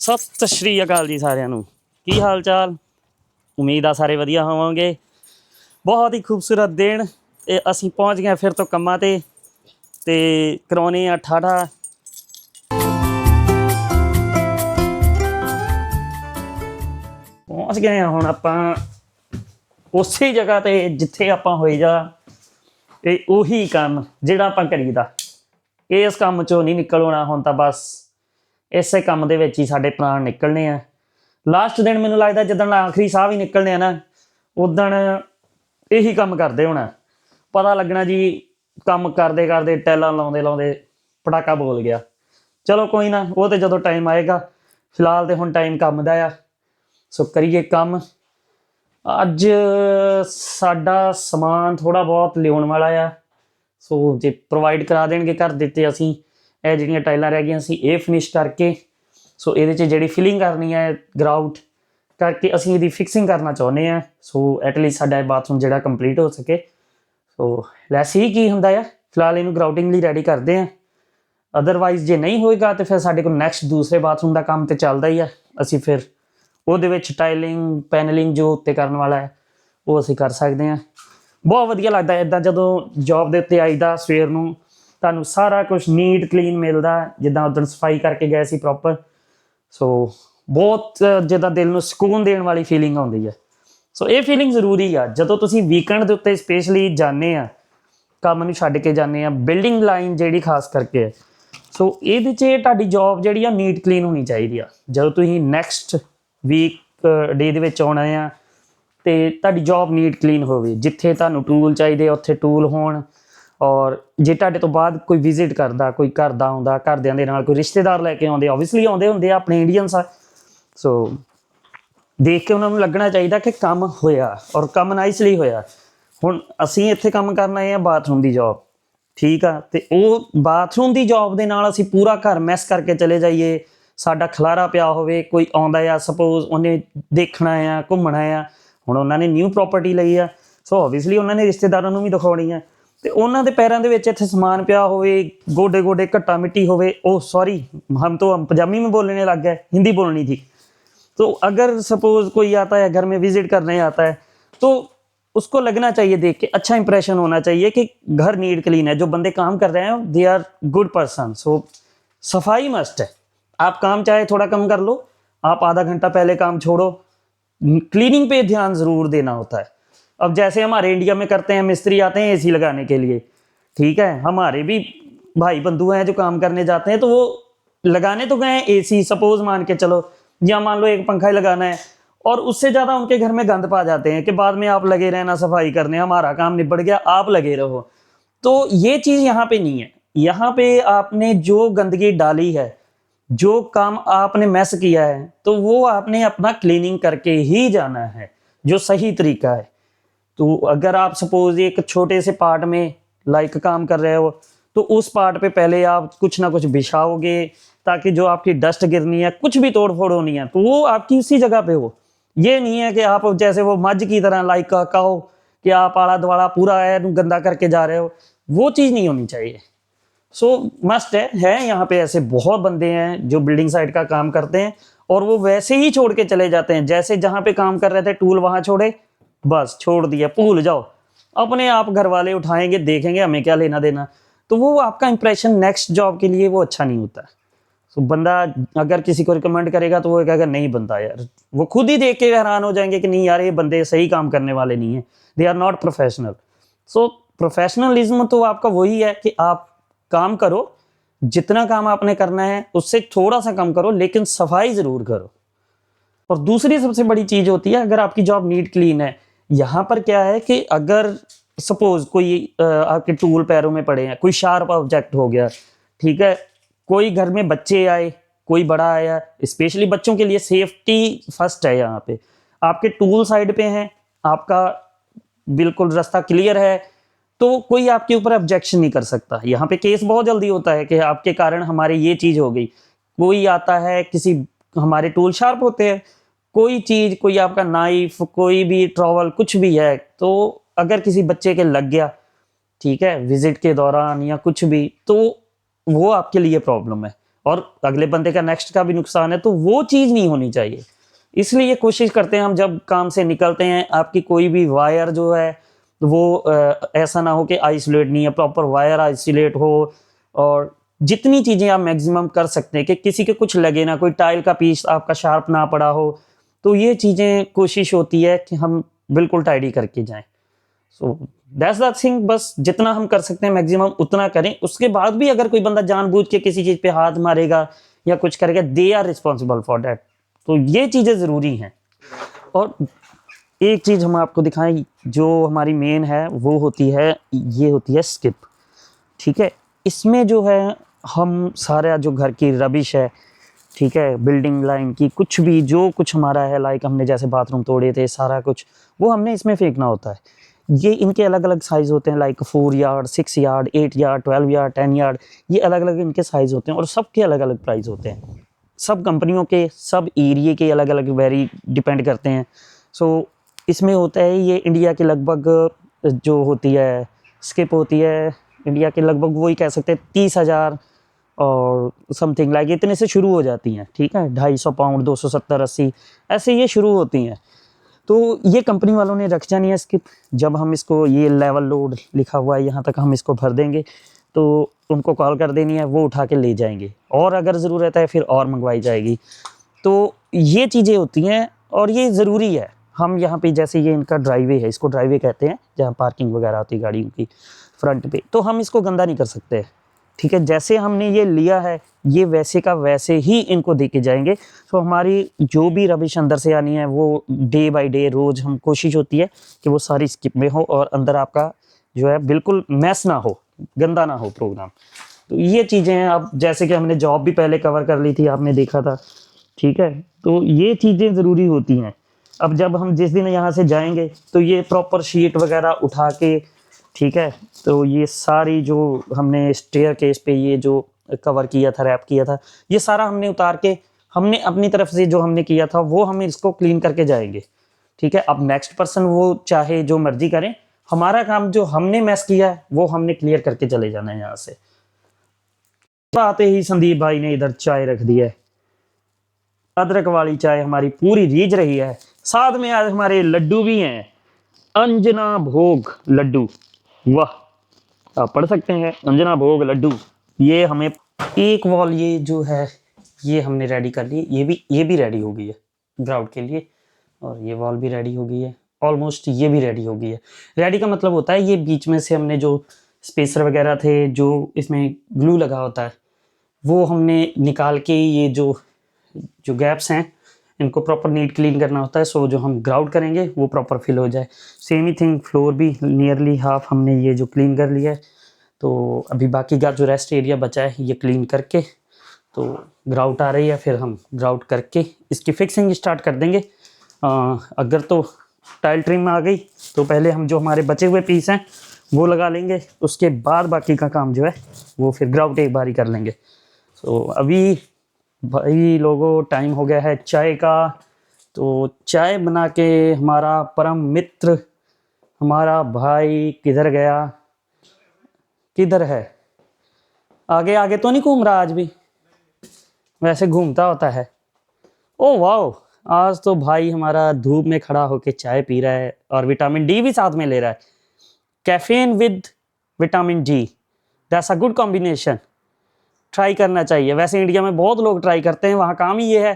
ਸਤਿ ਸ਼੍ਰੀ ਅਕਾਲ ਜੀ ਸਾਰਿਆਂ ਨੂੰ। ਕੀ ਹਾਲ ਚਾਲ? ਉਮੀਦ ਆ ਸਾਰੇ ਵਧੀਆ ਹੋਵੋਗੇ। ਬਹੁਤ ਹੀ ਖੂਬਸੂਰਤ ਦਿਨ ਤੇ ਅਸੀਂ ਪਹੁੰਚ ਗਏ ਫਿਰ ਤੋਂ ਕੰਮਾਂ ਤੇ ਕਰਾਉਣੇ ਆ ਠਾਠਾ। ਪਹੁੰਚ ਗਏ ਹੁਣ ਆਪਾਂ ਉਸੇ ਜਗ੍ਹਾ ਤੇ ਜਿੱਥੇ ਆਪਾਂ ਹੋਏ ਜਾ ਤੇ ਉਹੀ ਕੰਮ ਜਿਹੜਾ ਆਪਾਂ ਕਰੀਦਾ। ਇਸ ਕੰਮ ਚੋਂ ਨਹੀਂ ਨਿਕਲ ਹੋਣਾ ਹੁਣ ਤਾਂ ਬਸ ਇਸੇ ਕੰਮ ਦੇ ਵਿੱਚ ਹੀ ਸਾਡੇ ਪ੍ਰਾਣ ਨਿਕਲਣੇ ਆ। ਲਾਸਟ ਦਿਨ ਮੈਨੂੰ ਲੱਗਦਾ ਜਿੱਦਣ ਆਖਰੀ ਸਾਹ ਵੀ ਨਿਕਲਣੇ ਆ ਨਾ ਉਦਣ ਇਹੀ ਕੰਮ ਕਰਦੇ ਹੋਣਾ। ਪਤਾ ਲੱਗਣਾ ਜੀ ਕੰਮ ਕਰਦੇ ਕਰਦੇ ਟੈਲਾਂ ਲਾਉਂਦੇ ਲਾਉਂਦੇ ਪਟਾਕਾ ਬੋਲ ਗਿਆ। ਚਲੋ ਕੋਈ ਨਾ, ਉਹ ਤਾਂ ਜਦੋਂ ਟਾਈਮ ਆਏਗਾ। ਫਿਲਹਾਲ ਤਾਂ ਹੁਣ ਟਾਈਮ ਕੰਮ ਦਾ ਆ, ਸੋ ਕਰੀਏ ਕੰਮ। ਅੱਜ ਸਾਡਾ ਸਮਾਨ ਥੋੜ੍ਹਾ ਬਹੁਤ ਲਿਆਉਣ ਵਾਲਾ ਆ, ਸੋ ਜੇ ਪ੍ਰੋਵਾਈਡ ਕਰਾ ਦੇਣਗੇ ਘਰ ਦਿੱਤੇ ਅਸੀਂ ਇਹ ਜਿਹੜੀਆਂ ਟਾਈਲਾਂ ਰਹਿ ਗਈਆਂ ਸੀ ਇਹ ਫਿਨਿਸ਼ ਕਰਕੇ, ਸੋ ਇਹਦੇ 'ਚ ਜਿਹੜੀ ਫਿਲਿੰਗ ਕਰਨੀ ਹੈ ਗਰਾਊਟ ਕਰਕੇ ਅਸੀਂ ਇਹਦੀ ਫਿਕਸਿੰਗ ਕਰਨਾ ਚਾਹੁੰਦੇ ਹਾਂ। ਸੋ ਐਟਲੀਸਟ ਸਾਡਾ ਇਹ ਬਾਥਰੂਮ ਜਿਹੜਾ ਕੰਪਲੀਟ ਹੋ ਸਕੇ। ਸੋ ਲੈਸ ਹੀ ਕੀ ਹੁੰਦਾ ਆ, ਫਿਲਹਾਲ ਇਹਨੂੰ ਗਰਾਊਟਿੰਗ ਲਈ ਰੈਡੀ ਕਰਦੇ ਹਾਂ। ਅਦਰਵਾਈਜ਼ ਜੇ ਨਹੀਂ ਹੋਏਗਾ ਤਾਂ ਫਿਰ ਸਾਡੇ ਕੋਲ ਨੈਕਸਟ ਦੂਸਰੇ ਬਾਥਰੂਮ ਦਾ ਕੰਮ ਤਾਂ ਚੱਲਦਾ ਹੀ ਆ। ਅਸੀਂ ਫਿਰ ਉਹਦੇ ਵਿੱਚ ਟਾਈਲਿੰਗ ਪੈਨਲਿੰਗ ਜੋ ਉੱਤੇ ਕਰਨ ਵਾਲਾ ਹੈ ਉਹ ਅਸੀਂ ਕਰ ਸਕਦੇ ਹਾਂ। ਬਹੁਤ ਵਧੀਆ ਲੱਗਦਾ ਇੱਦਾਂ ਜਦੋਂ ਜੋਬ ਦੇ ਉੱਤੇ ਆਈਦਾ ਸਵੇਰ ਨੂੰ, ਤੁਹਾਨੂੰ ਸਾਰਾ ਕੁਛ ਨੀਟ ਕਲੀਨ ਮਿਲਦਾ ਜਿੱਦਾਂ ਉੱਦਣ ਸਫਾਈ ਕਰਕੇ ਗਏ ਸੀ ਪ੍ਰੋਪਰ। ਸੋ ਬਹੁਤ ਜਿੱਦਾਂ ਦਿਲ ਨੂੰ ਸਕੂਨ ਦੇਣ ਵਾਲੀ ਫੀਲਿੰਗ ਆਉਂਦੀ ਹੈ। ਸੋ ਇਹ ਫੀਲਿੰਗ ਜ਼ਰੂਰੀ ਆ ਜਦੋਂ ਤੁਸੀਂ ਵੀਕਐਂਡ ਦੇ ਉੱਤੇ ਸਪੈਸ਼ਲੀ ਜਾਂਦੇ ਆ, ਕੰਮ ਨੂੰ ਛੱਡ ਕੇ ਜਾਂਦੇ ਆ, ਬਿਲਡਿੰਗ ਲਾਈਨ ਜਿਹੜੀ ਖਾਸ ਕਰਕੇ ਹੈ। ਸੋ ਇਹਦੇ 'ਚ ਤੁਹਾਡੀ ਜੋਬ ਜਿਹੜੀ ਆ ਨੀਟ ਕਲੀਨ ਹੋਣੀ ਚਾਹੀਦੀ ਆ। ਜਦੋਂ ਤੁਸੀਂ ਨੈਕਸਟ ਵੀਕ ਡੇ ਦੇ ਵਿੱਚ ਆਉਣਾ ਆ ਅਤੇ ਤੁਹਾਡੀ ਜੋਬ ਨੀਟ ਕਲੀਨ ਹੋਵੇ। ਜਿੱਥੇ ਤੁਹਾਨੂੰ ਟੂਲ ਚਾਹੀਦੇ ਉੱਥੇ ਟੂਲ ਹੋਣ। ਔਰ ਜੇ ਤੁਹਾਡੇ ਤੋਂ ਬਾਅਦ ਕੋਈ ਵਿਜ਼ਿਟ ਕਰਦਾ, ਕੋਈ ਘਰ ਦਾ ਆਉਂਦਾ, ਘਰਦਿਆਂ ਦੇ ਨਾਲ ਕੋਈ ਰਿਸ਼ਤੇਦਾਰ ਲੈ ਕੇ ਆਉਂਦੇ, ਓਬਵੀਅਸਲੀ ਆਉਂਦੇ ਹੁੰਦੇ ਆ, ਆਪਣੇ ਇੰਡੀਅਨਸ ਆ। ਸੋ ਦੇਖ ਕੇ ਉਹਨਾਂ ਨੂੰ ਲੱਗਣਾ ਚਾਹੀਦਾ ਕਿ ਕੰਮ ਹੋਇਆ ਔਰ ਕੰਮ ਨਾਈਸਲੀ ਹੋਇਆ। ਹੁਣ ਅਸੀਂ ਇੱਥੇ ਕੰਮ ਕਰਨ ਆਏ ਹਾਂ ਬਾਥਰੂਮ ਦੀ ਜੋਬ, ਠੀਕ ਆ, ਅਤੇ ਉਹ ਬਾਥਰੂਮ ਦੀ ਜੋਬ ਦੇ ਨਾਲ ਅਸੀਂ ਪੂਰਾ ਘਰ ਮੈਸ ਕਰਕੇ ਚਲੇ ਜਾਈਏ, ਸਾਡਾ ਖਲਾਰਾ ਪਿਆ ਹੋਵੇ, ਕੋਈ ਆਉਂਦਾ ਆ ਸਪੋਜ਼ ਉਹਨੇ ਦੇਖਣਾ ਆ, ਘੁੰਮਣਾ ਆ। ਹੁਣ ਉਹਨਾਂ ਨੇ ਨਿਊ ਪ੍ਰੋਪਰਟੀ ਲਈ ਆ, ਸੋ ਓਬਵੀਅਸਲੀ ਉਹਨਾਂ ਨੇ ਰਿਸ਼ਤੇਦਾਰਾਂ ਨੂੰ ਵੀ ਦਿਖਾਉਣੀ ਆ, ਅਤੇ ਉਹਨਾਂ ਦੇ ਪੈਰਾਂ ਦੇ ਵਿੱਚ ਇੱਥੇ ਸਮਾਨ ਪਿਆ ਹੋਵੇ, ਗੋਡੇ ਗੋਡੇ ਘੱਟਾ ਮਿੱਟੀ ਹੋਵੇ। ਉਹ सॉरी हम तो पंजाबी में बोलने लग गए, हिंदी बोलनी थी। तो अगर सपोज कोई आता है घर में विजिट करने आता है तो उसको लगना चाहिए देख के, अच्छा इंप्रेशन होना चाहिए कि घर नीट क्लीन है, जो बंदे काम कर रहे हैं दे आर गुड पर्सन। सो सफाई मस्ट है। आप काम चाहे थोड़ा कम कर लो, आप आधा घंटा पहले काम छोड़ो, क्लीनिंग पे ध्यान ज़रूर देना होता है। अब जैसे हमारे इंडिया में करते हैं, मिस्त्री आते हैं एसी लगाने के लिए, ठीक है, हमारे भी भाई बंधु हैं जो काम करने जाते हैं तो वो लगाने तो गए एसी, सपोज मान के चलो, या मान लो एक पंखा ही लगाना है और उससे ज़्यादा उनके घर में गंद पा जाते हैं कि बाद में आप लगे रहना सफाई करने, हमारा काम निपट गया आप लगे रहो। तो ये चीज़ यहाँ पे नहीं है। यहाँ पे आपने जो गंदगी डाली है, जो काम आपने मैस किया है, तो वो आपने अपना क्लीनिंग करके ही जाना है, जो सही तरीका है। तो अगर आप सपोज एक छोटे से पार्ट में लाइक काम कर रहे हो तो उस पार्ट पे पहले आप कुछ ना कुछ बिछाओगे ताकि जो आपकी डस्ट गिरनी है, कुछ भी तोड़ फोड़ होनी है तो वो आपकी उसी जगह पे हो। ये नहीं है कि आप जैसे वो मज की तरह लाइक कहो कि आप आला दुआला पूरा गंदा करके जा रहे हो, वो चीज़ नहीं होनी चाहिए। सो मस्ट है यहाँ पे ऐसे बहुत बंदे हैं जो बिल्डिंग साइड का काम करते हैं और वो वैसे ही छोड़ के चले जाते हैं, जैसे जहाँ पे काम कर रहे थे टूल वहाँ छोड़े, बस छोड़ दिया, भूल जाओ, अपने आप घर वाले उठाएंगे, देखेंगे, हमें क्या लेना देना। तो वो आपका इंप्रेशन नेक्स्ट जॉब के लिए वो अच्छा नहीं होता। सो बंदा अगर किसी को रिकमेंड करेगा तो वो कहेगा नहीं बनता यार, वो खुद ही देख के हैरान हो जाएंगे कि नहीं यार ये बंदे सही काम करने वाले नहीं हैं, they are not professional. So professionalism तो आपका वही है कि आप काम करो, जितना काम आपने करना है उससे थोड़ा सा कम करो, लेकिन सफाई ज़रूर करो। और दूसरी सबसे बड़ी चीज़ होती है, अगर आपकी जॉब नीट क्लीन है, यहाँ पर क्या है कि अगर सपोज कोई आपके टूल पैरों में पड़े हैं, कोई शार्प ऑब्जेक्ट हो गया, ठीक है, कोई घर में बच्चे आए, कोई बड़ा आया, स्पेशली बच्चों के लिए सेफ्टी फर्स्ट है। यहाँ पे आपके टूल साइड पे हैं, आपका बिल्कुल रास्ता क्लियर है तो कोई आपके ऊपर ऑब्जेक्शन नहीं कर सकता। यहाँ पे केस बहुत जल्दी होता है कि आपके कारण हमारे ये चीज़ हो गई। कोई आता है, किसी हमारे टूल शार्प होते हैं, कोई चीज़, कोई आपका नाइफ, कोई भी ट्रॉवल, कुछ भी है, तो अगर किसी बच्चे के लग गया, ठीक है, विजिट के दौरान या कुछ भी, तो वो आपके लिए प्रॉब्लम है। और अगले बंदे का नेक्स्ट का भी नुकसान है, तो वो चीज़ नहीं होनी चाहिए। इसलिए कोशिश करते हैं हम जब काम से निकलते हैं, आपकी कोई भी वायर जो है वो ऐसा ना हो कि आइसोलेट नहीं है, प्रॉपर वायर आइसोलेट हो, और जितनी चीज़ें आप मैक्सिमम कर सकते हैं कि किसी के कुछ लगे ना, कोई टाइल का पीस आपका शार्प ना पड़ा हो, तो ये चीज़ें कोशिश होती है कि हम बिल्कुल टाइडी करके जाएं। सो दैट्स द थिंग, बस जितना हम कर सकते हैं मैक्सिमम उतना करें। उसके बाद भी अगर कोई बंदा जानबूझ के किसी चीज़ पे हाथ मारेगा या कुछ करेगा, they are responsible for that. तो ये चीज़ें ज़रूरी हैं। और एक चीज़ हम आपको दिखाएं जो हमारी मेन है, वो होती है, ये होती है स्किप। ठीक है, इसमें जो है हम सारा जो घर की रबिश है, ठीक है, बिल्डिंग लाइन की कुछ भी जो कुछ हमारा है, लाइक हमने जैसे बाथरूम तोड़े थे, सारा कुछ वो हमने इसमें फेंकना होता है। ये इनके अलग अलग साइज़ होते हैं, like 4 yard, 6 yard, 8 yard, 12 yard, 10 yard, ये अलग अलग इनके साइज़ होते हैं और सबके अलग अलग प्राइस होते हैं। सब कंपनियों के, सब एरिए के अलग अलग वेरी डिपेंड करते हैं। सो इसमें होता है, ये इंडिया के लगभग जो होती है स्किप होती है, इंडिया के लगभग वही कह सकते हैं 30,000 और समथिंग लाइक इतने से शुरू हो जाती हैं। ठीक है, 250 पाउंड, 270-80 ऐसे ये शुरू होती हैं। तो ये कंपनी वालों ने रख जानी है स्किप। जब हम इसको, ये लेवल लोड लिखा हुआ है, यहाँ तक हम इसको भर देंगे तो उनको कॉल कर देनी है, वो उठा के ले जाएंगे, और अगर ज़रूरत है फिर और मंगवाई जाएगी। तो ये चीज़ें होती हैं और ये ज़रूरी है। हम यहाँ पे जैसे ये इनका ड्राइवे है, इसको ड्राइवे कहते हैं, जहाँ पार्किंग वगैरह होती है गाड़ियों की फ्रंट पे, तो हम इसको गंदा नहीं कर सकते। ठीक है, जैसे हमने ये लिया है, ये वैसे का वैसे ही इनको दे के जाएंगे। तो हमारी जो भी रबिश अंदर से आनी है वो डे बाय डे, रोज़ हम कोशिश होती है कि वो सारी स्किप में हो और अंदर आपका जो है बिल्कुल मैस ना हो, गंदा ना हो प्रोग्राम। तो ये चीज़ें हैं। अब जैसे कि हमने जॉब भी पहले कवर कर ली थी, आपने देखा था। ठीक है, तो ये चीज़ें ज़रूरी होती हैं। अब जब हम जिस दिन यहाँ से जाएंगे तो ये प्रॉपर शीट वगैरह उठा के, ठीक है, तो ये सारी जो हमने स्टेयर केस पे ये जो कवर किया था, रैप किया था, ये सारा हमने उतार के, हमने अपनी तरफ से जो हमने किया था वो हम इसको क्लीन करके जाएंगे। ठीक है, अब नेक्स्ट पर्सन वो चाहे जो मर्जी करें, हमारा काम जो हमने मैस किया है वो हमने क्लियर करके चले जाना है यहाँ से। आते ही संदीप भाई ने इधर चाय रख दी है, अदरक वाली चाय हमारी पूरी रीझ रही है। साथ में आज हमारे लड्डू भी हैं, अंजना भोग लड्डू। वाह, आप पढ़ सकते हैं, अंजना भोग लड्डू। ये हमें एक वॉल ये जो है ये हमने रेडी कर ली, ये भी रेडी हो गई है ग्राउंड के लिए, और ये वॉल भी रेडी हो गई है ऑलमोस्ट, ये भी रेडी हो गई है। रेडी का मतलब होता है ये बीच में से हमने जो स्पेसर वगैरह थे, जो इसमें ग्लू लगा होता है, वो हमने निकाल के ये जो जो गैप्स हैं इनको प्रॉपर नीट क्लीन करना होता है। सो जो हम ग्राउंड करेंगे वो प्रॉपर फिल हो जाए। सेम ही थिंग फ्लोर भी नियरली हाफ हमने ये जो क्लीन कर लिया है। तो अभी बाकी का जो रेस्ट एरिया बचा है ये क्लीन करके, तो ग्राउट आ रही है, फिर हम ग्राउट करके इसकी फिक्सिंग स्टार्ट कर देंगे। अगर तो टाइल ट्रिम आ गई तो पहले हम जो हमारे बचे हुए पीस हैं वो लगा लेंगे, उसके बाद बाकी का काम जो है वो फिर ग्राउट एक बार ही कर लेंगे। तो अभी भाई लोगों टाइम हो गया है चाय का। तो चाय बना के हमारा परम मित्र, हमारा भाई किधर गया, किधर है, आगे आगे तो नहीं घूम रहा आज भी, वैसे घूमता होता है। ओ वाह, आज तो भाई हमारा धूप में खड़ा होके चाय पी रहा है और विटामिन डी भी साथ में ले रहा है। Caffeine with vitamin D, that's a good combination. Try करना चाहिए। वैसे इंडिया में बहुत लोग ट्राई करते हैं, वहाँ काम ही ये है,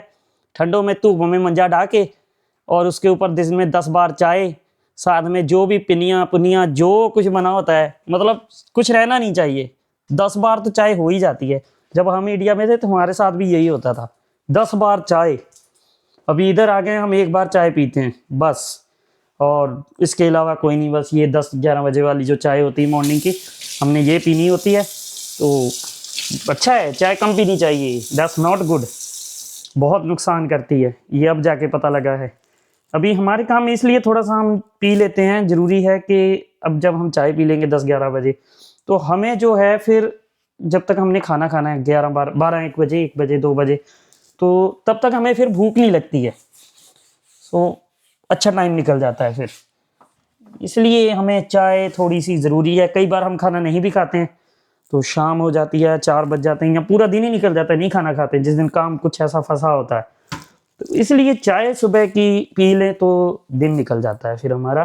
ठंडों में धूप में मंजा डा के और उसके ऊपर दिन में 10 बार चाय, साथ में जो भी पिनिया पुनिया जो कुछ बना होता है, मतलब कुछ रहना नहीं चाहिए, 10 बार तो चाय हो ही जाती है। जब हम इंडिया में थे तो हमारे साथ भी यही होता था, 10 बार चाय। अभी इधर आ गए हम 1 बार चाय पीते हैं बस, और इसके अलावा कोई नहीं। बस ये 10-11 बजे वाली जो चाय होती है मॉर्निंग की, हमने ये पीनी होती है। तो अच्छा है, चाय कम पीनी चाहिए, दैट्स नॉट गुड, बहुत नुकसान करती है, ये अब जाके पता लगा है। अभी हमारे काम में इसलिए थोड़ा सा हम पी लेते हैं, ज़रूरी है कि अब जब हम चाय पी लेंगे 10-11 बजे, तो हमें जो है फिर जब तक हमने खाना खाना है 11-12-1 बजे, 1 बजे 2 बजे, तो तब तक हमें फिर भूख नहीं लगती है। सो अच्छा टाइम निकल जाता है फिर, इसलिए हमें चाय थोड़ी सी ज़रूरी है। कई बार हम खाना नहीं भी खाते हैं तो शाम हो जाती है, 4 बज जाते हैं या पूरा दिन ही निकल जाता है, नहीं खाना खाते जिस दिन काम कुछ ऐसा फंसा होता है। तो इसलिए चाय सुबह की पी लें तो दिन निकल जाता है फिर हमारा।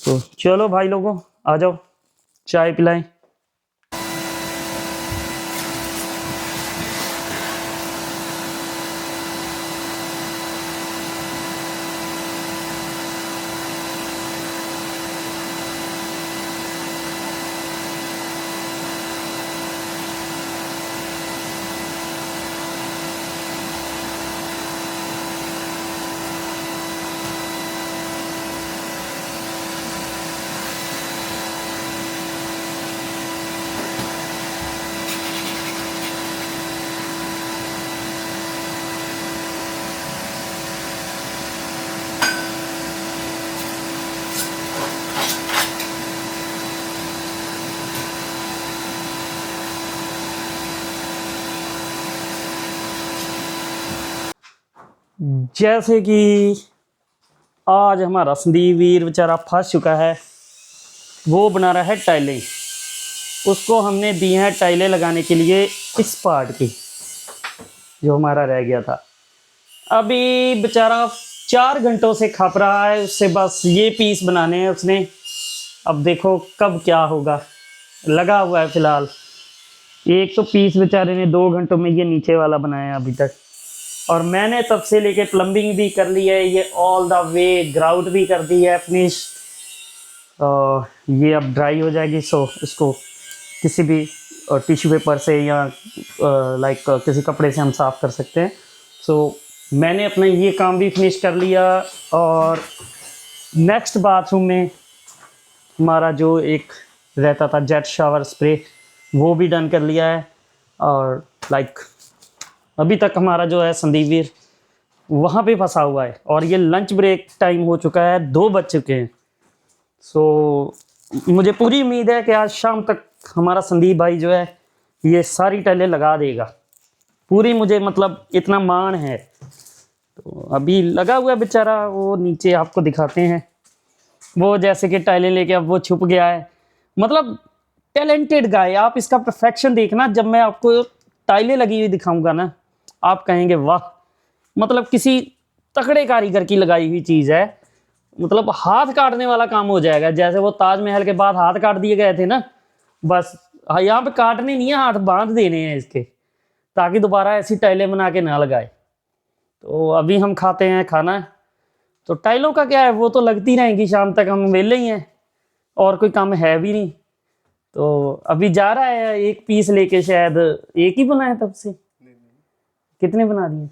तो चलो भाई लोगों, आ जाओ चाय पिलाएं। जैसे कि आज हमारा संदीप वीर बेचारा फंस चुका है, वो बना रहा है टाइलें। उसको हमने दी हैं टाइलें लगाने के लिए इस पार्ट की, जो हमारा रह गया था। अभी बेचारा 4 घंटों से खप रहा है, उससे बस ये पीस बनाने हैं उसने। अब देखो कब क्या होगा, लगा हुआ है फिलहाल। एक तो पीस बेचारे ने 2 घंटों में ये नीचे वाला बनाया अभी तक, और मैंने तब से लेके प्लम्बिंग भी कर ली है, ये ऑल द वे ग्राउट भी कर दी है फिनिश। ये अब ड्राई हो जाएगी, सो इसको किसी भी टिश्यू पेपर से या लाइक किसी कपड़े से हम साफ़ कर सकते हैं। सो मैंने अपना ये काम भी फिनिश कर लिया, और नेक्स्ट बाथरूम में हमारा जो एक रहता था जेट शावर स्प्रे, वो भी डन कर लिया है। और लाइक अभी तक हमारा जो है संदीप वीर वहाँ पे फंसा हुआ है, और ये लंच ब्रेक टाइम हो चुका है, 2 बज चुके हैं। सो मुझे पूरी उम्मीद है कि आज शाम तक हमारा संदीप भाई जो है ये सारी टाइलें लगा देगा। पूरी मुझे मतलब इतना मान है। तो अभी लगा हुआ है बेचारा, वो नीचे आपको दिखाते हैं। वो जैसे कि टाइलें लेके अब वो छुप गया है। मतलब टैलेंटेड गाय, आप इसका परफेक्शन देखना। जब मैं आपको टाइलें लगी हुई दिखाऊंगा ना, आप कहेंगे वाह, मतलब किसी तगड़े कारीगर की लगाई हुई चीज़ है। मतलब हाथ काटने वाला काम हो जाएगा। जैसे वो ताजमहल के बाद हाथ काट दिए गए थे ना, बस यहाँ पे काटने नहीं है, हाथ बांध देने हैं इसके, ताकि दोबारा ऐसी टाइलें बना के ना लगाए। तो अभी हम खाते हैं खाना। तो टाइलों का क्या है, वो तो लगती रहेंगी शाम तक, हम वेले ही हैं और कोई काम है भी नहीं। तो अभी जा रहा है एक पीस लेके, शायद एक ही बना है तब से। कितने बना दिए?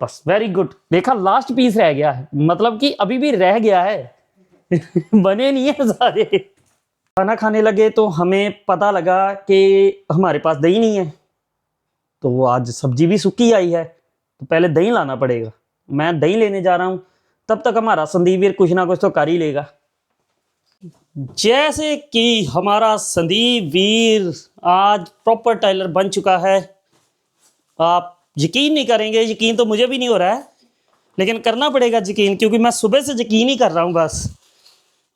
बस वेरी गुड। देखा, लास्ट पीस रह गया है, मतलब कि अभी भी रह गया है बने नहीं है सारे। खाना खाने लगे तो हमें पता लगा कि हमारे पास दही नहीं है। तो वो आज सब्जी भी सूखी आई है, तो पहले दही लाना पड़ेगा। मैं दही लेने जा रहा हूँ, तब तक हमारा संदीप वीर कुछ ना कुछ तो कर ही लेगा। जैसे कि हमारा संदीप वीर आज प्रॉपर टाइलर बन चुका है। आप यकीन नहीं करेंगे, यकीन तो मुझे भी नहीं हो रहा है, लेकिन करना पड़ेगा यकीन, क्योंकि मैं सुबह से यकीन ही कर रहा हूँ बस।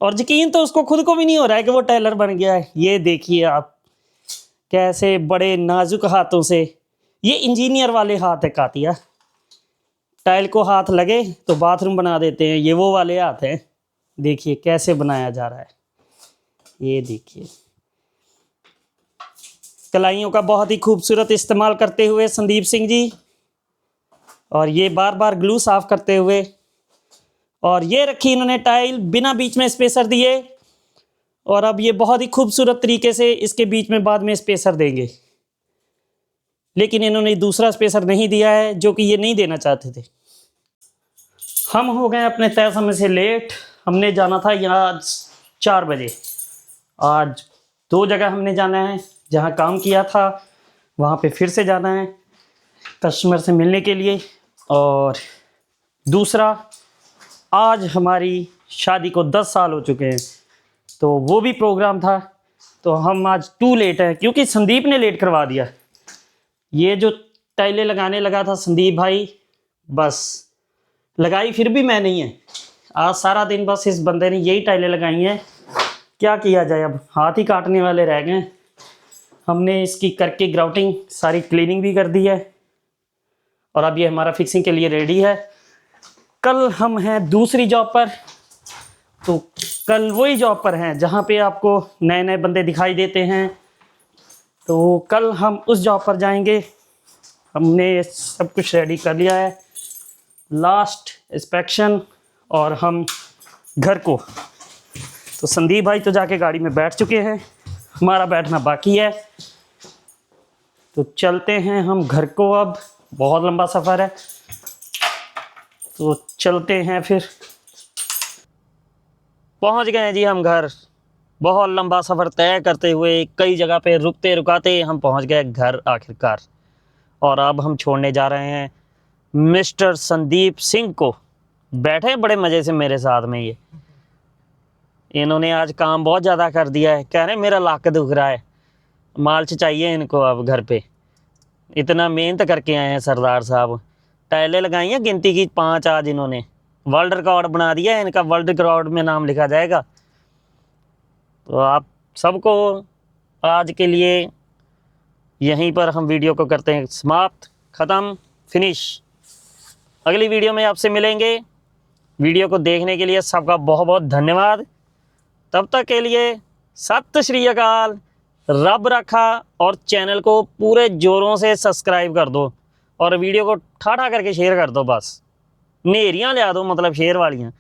और यकीन तो उसको खुद को भी नहीं हो रहा है कि वो टाइलर बन गया है। ये देखिए आप, कैसे बड़े नाजुक हाथों से, ये इंजीनियर वाले हाथ है कातिया। टाइल को हाथ लगे तो बाथरूम बना देते हैं, ये वो वाले हाथ हैं। देखिए कैसे बनाया जा रहा है, ये देखिए। कलाइयों का बहुत ही खूबसूरत इस्तेमाल करते हुए संदीप सिंह जी, और ये बार बार ग्लू साफ करते हुए। और ये रखी इन्होंने टाइल बिना बीच में स्पेसर दिए, और अब ये बहुत ही खूबसूरत तरीके से इसके बीच में बाद में स्पेसर देंगे। लेकिन इन्होंने दूसरा स्पेसर नहीं दिया है, जो कि ये नहीं देना चाहते थे। हम हो गए अपने तय समय से लेट। हमने जाना था यहाँ 4 बजे। आज 2 जगह हमने जाना है, जहाँ काम किया था वहाँ पे फिर से जाना है कस्टमर से मिलने के लिए। और दूसरा, आज हमारी शादी को 10 साल हो चुके हैं, तो वो भी प्रोग्राम था। तो हम आज 2 लेट हैं, क्योंकि संदीप ने लेट करवा दिया। ये जो टाइलें लगाने लगा था संदीप भाई, बस लगाई फिर भी मैं नहीं है। आज सारा दिन बस इस बंदे ने यही टाइलें लगाई हैं, क्या किया जाए, अब हाथ ही काटने वाले रह गए। हमने इसकी करके ग्राउटिंग सारी क्लीनिंग भी कर दी है और अब ये हमारा फिक्सिंग के लिए रेडी है। कल हम हैं दूसरी जॉब पर, तो कल वही जॉब पर हैं जहाँ पे आपको नए नए बंदे दिखाई देते हैं। तो कल हम उस जॉब पर जाएंगे। हमने सब कुछ रेडी कर लिया है, लास्ट इंस्पेक्शन, और हम घर को, तो संदीप भाई तो जाके गाड़ी में बैठ चुके हैं, हमारा बैठना बाकी है। तो चलते हैं हम घर को, अब बहुत लंबा सफ़र है तो चलते हैं फिर। पहुंच गए हैं जी हम घर। बहुत लंबा सफ़र तय करते हुए कई जगह पे रुकते रुकाते हम पहुंच गए घर आखिरकार। और अब हम छोड़ने जा रहे हैं मिस्टर संदीप सिंह को। बैठे बड़े मज़े से मेरे साथ में ये। इन्होंने आज काम बहुत ज़्यादा कर दिया है, कह रहे मेरा लाक दुख रहा है, मालच चाहिए इनको अब घर पे। इतना मेहनत करके आए हैं सरदार साहब। टाइलें लगाई हैं गिनती की 5 आज इन्होंने। वर्ल्ड रिकॉर्ड बना दिया है इनका, वर्ल्ड रिकॉर्ड में नाम लिखा जाएगा। तो आप सबको आज के लिए यहीं पर हम वीडियो को करते हैं समाप्त, ख़त्म, फिनिश। अगली वीडियो में आपसे मिलेंगे। वीडियो को देखने के लिए सबका बहुत बहुत धन्यवाद। तब तक के लिए सत श्री अकाल, रब रखा। और चैनल को पूरे ज़ोरों से सब्सक्राइब कर दो और वीडियो को ठाठा करके शेयर कर दो। बस नेरियां लिया दो, मतलब शेयर वालियाँ।